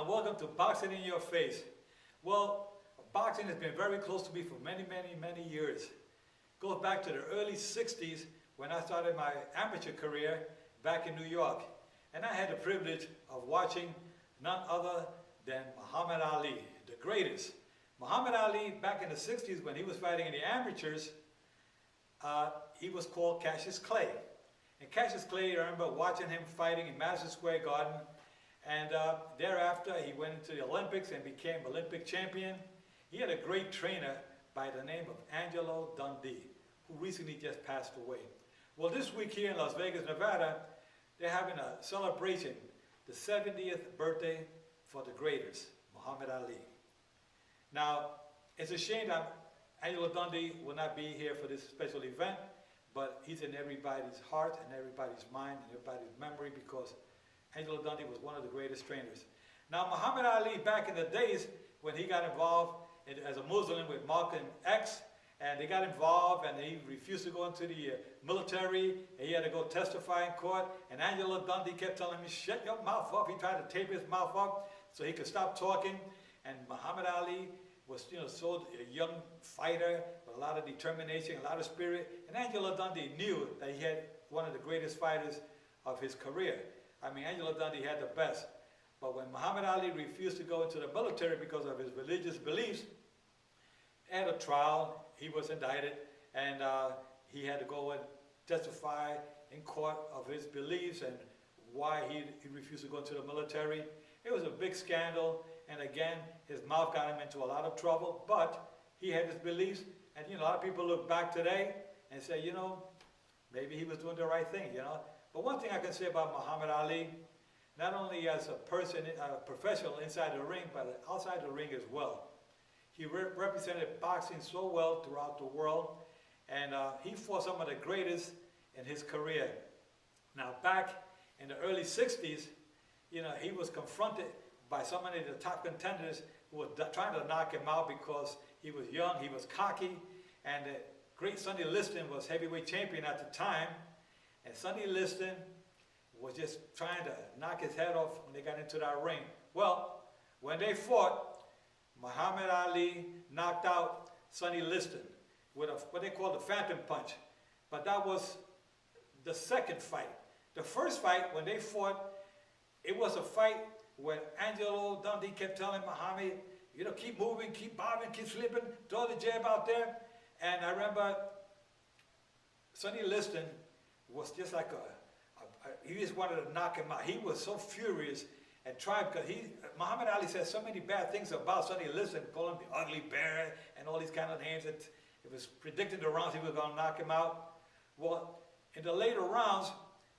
and welcome to Boxing in Your Face. Well, boxing has been very close to me for many, many years. It goes back to the early 60s when I started my amateur career back in New York. And I had the privilege of watching none other than Muhammad Ali, the greatest. Muhammad Ali, back in the 60s when he was fighting in the amateurs, he was called Cassius Clay. And Cassius Clay, I remember watching him fighting in Madison Square Garden. And thereafter, he went into the Olympics and became Olympic champion. He had a great trainer by the name of Angelo Dundee, who recently just passed away. Well, this week here in Las Vegas, Nevada, they're having a celebration, the 70th birthday for the greatest, Muhammad Ali. Now, it's a shame that Angelo Dundee will not be here for this special event, but he's in everybody's heart and everybody's mind and everybody's memory because Angelo Dundee was one of the greatest trainers. Now, Muhammad Ali, back in the days when he got involved as a Muslim with Malcolm X, and they got involved and he refused to go into the military, and he had to go testify in court, and Angelo Dundee kept telling him, shut your mouth up. He tried to tape his mouth up so he could stop talking, and Muhammad Ali was, so a young fighter with a lot of determination, a lot of spirit, and Angelo Dundee knew that he had one of the greatest fighters of his career. I mean, Angelo Dundee had the best. But when Muhammad Ali refused to go into the military because of his religious beliefs, at a trial, he was indicted, and he had to go and testify in court of his beliefs and why he refused to go into the military. It was a big scandal, and again, his mouth got him into a lot of trouble, but he had his beliefs, and a lot of people look back today and say, maybe he was doing the right thing, But one thing I can say about Muhammad Ali, not only as a person, a professional inside the ring, but outside the ring as well. He represented boxing so well throughout the world, and he fought some of the greatest in his career. Now, back in the early 60s, he was confronted by so many of the top contenders who were trying to knock him out because he was young, he was cocky, and the great Sonny Liston was heavyweight champion at the time. And Sonny Liston was just trying to knock his head off when they got into that ring. Well, when they fought, Muhammad Ali knocked out Sonny Liston with what they call the phantom punch. But that was the second fight. The first fight, when they fought, it was a fight where Angelo Dundee kept telling Muhammad, keep moving, keep bobbing, keep slipping, throw the jab out there. And I remember Sonny Liston was just like he just wanted to knock him out. He was so furious and tried, because Muhammad Ali said so many bad things about Sonny Liston, calling him the ugly bear and all these kind of names, that it was predicted the rounds he was going to knock him out. Well, in the later rounds,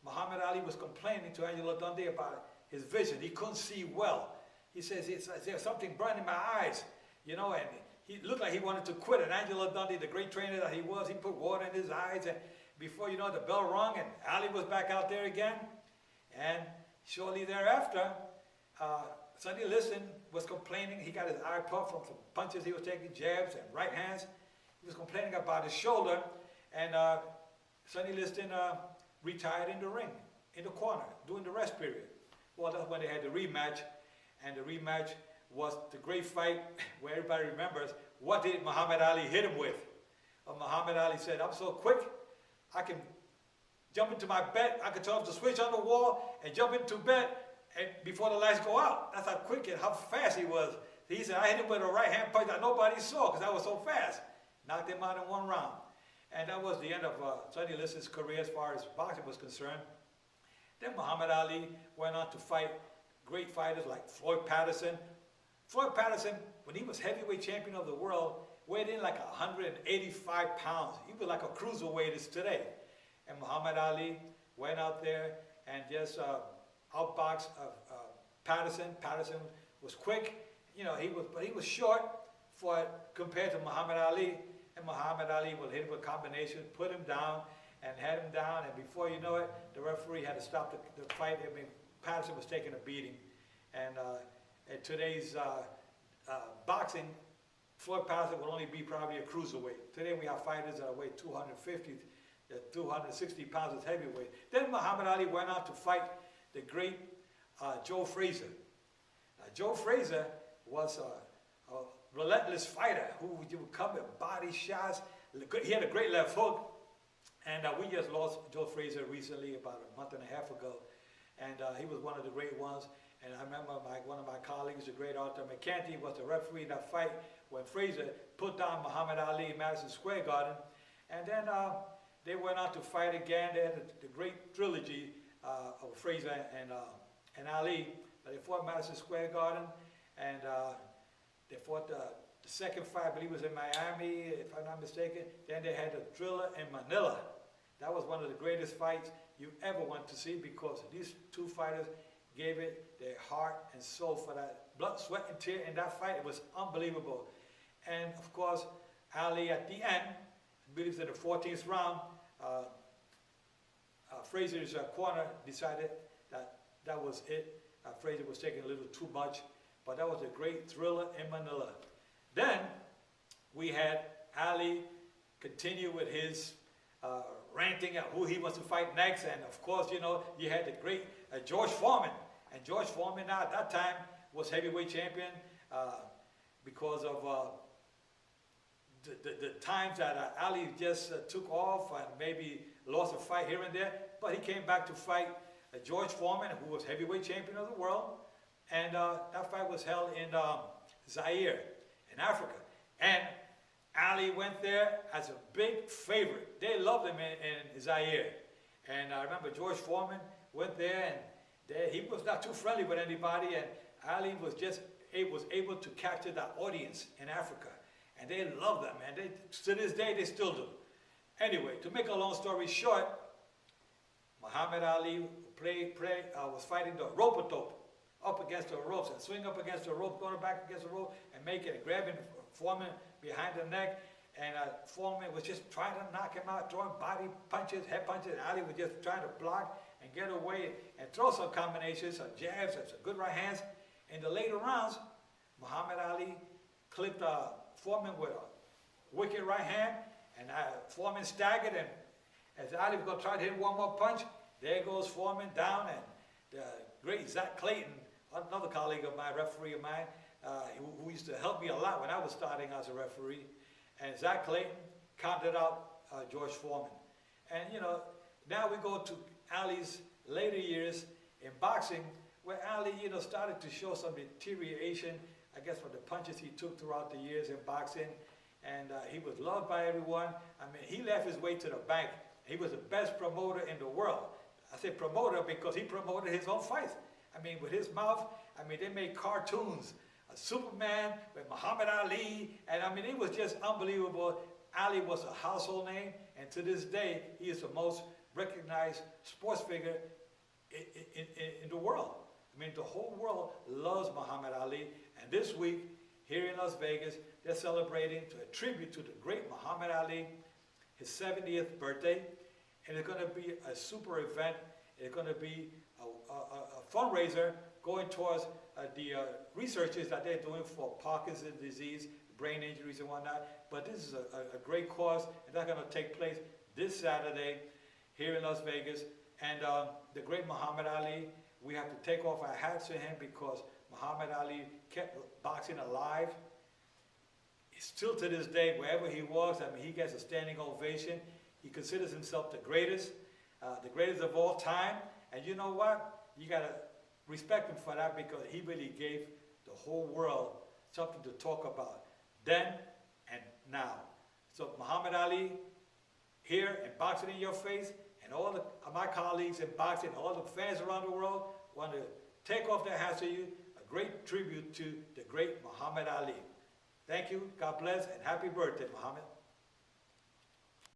Muhammad Ali was complaining to Angelo Dundee about his vision. He couldn't see well. He says, there's something burning in my eyes, and he looked like he wanted to quit. And Angelo Dundee, the great trainer that he was, he put water in his eyes, and before you know it, the bell rung, and Ali was back out there again. And shortly thereafter, Sonny Liston was complaining. He got his eye puffed from some punches he was taking, jabs and right hands. He was complaining about his shoulder, and Sonny Liston retired in the ring, in the corner, during the rest period. Well, that's when they had the rematch, and the rematch was the great fight where everybody remembers, what did Muhammad Ali hit him with? Muhammad Ali said, I'm so quick, I can jump into my bed, I can turn off the switch on the wall and jump into bed and before the lights go out. That's how quick and how fast he was. He said, I hit him with a right hand punch that nobody saw because I was so fast. Knocked him out in one round. And that was the end of Sonny Liston's career as far as boxing was concerned. Then Muhammad Ali went on to fight great fighters like Floyd Patterson. Floyd Patterson, when he was heavyweight champion of the world, weighed in like 185 pounds. He was like a cruiserweight is today. And Muhammad Ali went out there and just outboxed Patterson. Patterson was quick, but he was short compared to Muhammad Ali. And Muhammad Ali would hit him with a combination, put him down, and had him down. And before you know it, the referee had to stop the fight. I mean, Patterson was taking a beating. And in today's boxing, Floyd Patterson will only be probably a cruiserweight. Today we have fighters that weigh 250, 260 pounds as heavyweight. Then Muhammad Ali went on to fight the great Joe Frazier. Joe Frazier was a relentless fighter who would come with body shots. He had a great left hook. And we just lost Joe Frazier recently, about a month and a half ago. And he was one of the great ones. And I remember one of my colleagues, the great Arthur McCanty, was the referee in that fight when Frazier put down Muhammad Ali in Madison Square Garden. And then they went on to fight again. They had the great trilogy of Frazier and Ali. They fought Madison Square Garden, and they fought the second fight, I believe, was in Miami, if I'm not mistaken. Then they had the Thriller in Manila. That was one of the greatest fights you ever want to see, because these two fighters gave it their heart and soul for that blood, sweat, and tear in that fight. It was unbelievable. And of course, Ali at the end, I believe in the 14th round, Frazier's corner decided that that was it. Frazier was taking a little too much, but that was a great Thriller in Manila. Then we had Ali continue with his ranting at who he wants to fight next, and of course, you know, you had the great George Foreman, and George Foreman now at that time was heavyweight champion because of the times that Ali just took off and maybe lost a fight here and there, but he came back to fight George Foreman, who was heavyweight champion of the world, and that fight was held in Zaire, in Africa, and Ali went there as a big favorite. They loved him in Zaire, and I remember George Foreman went there, and he was not too friendly with anybody, and Ali was just able to capture that audience in Africa, and they loved him, and to this day they still do. Anyway, to make a long story short, Muhammad Ali was fighting the rope-a-dope up against the ropes, and swing up against the rope, going back against the rope, and making it, grabbing Foreman behind the neck, and Foreman was just trying to knock him out, throwing body punches, head punches, and Ali was just trying to block and get away and throw some combinations, some jabs, and some good right hands. In the later rounds, Muhammad Ali clipped Foreman with a wicked right hand, and Foreman staggered, and as Ali was going to try to hit one more punch, there goes Foreman down, and the great Zach Clayton, another colleague of mine, referee of mine, who used to help me a lot when I was starting as a referee, and Zach Clayton counted out George Foreman. And you know, now we go to Ali's later years in boxing, where Ali, you know, started to show some deterioration, I guess, from the punches he took throughout the years in boxing, and he was loved by everyone. I mean, he left his way to the bank. He was the best promoter in the world. I say promoter because he promoted his own fights. I mean, with his mouth, I mean, they made cartoons. Superman with Muhammad Ali, and I mean, it was just unbelievable. Ali was a household name, and to this day, he is the most recognized sports figure in the world. I mean, the whole world loves Muhammad Ali, and this week, here in Las Vegas, they're celebrating to a tribute to the great Muhammad Ali, his 70th birthday, and it's going to be a super event. It's going to be a fundraiser going towards the researches that they're doing for Parkinson's disease, brain injuries and whatnot. But this is a great cause, and that's going to take place this Saturday here in Las Vegas. And the great Muhammad Ali, we have to take off our hats to him, because Muhammad Ali kept boxing alive. Still to this day, wherever he was, I mean, he gets a standing ovation. He considers himself the greatest of all time. And you know what? You got to respect him for that, because he really gave the whole world something to talk about then and now. So Muhammad Ali, here in Boxing in Your Face, and all of my colleagues in boxing, all the fans around the world, want to take off their hats to you, a great tribute to the great Muhammad Ali. Thank you, God bless, and happy birthday, Muhammad.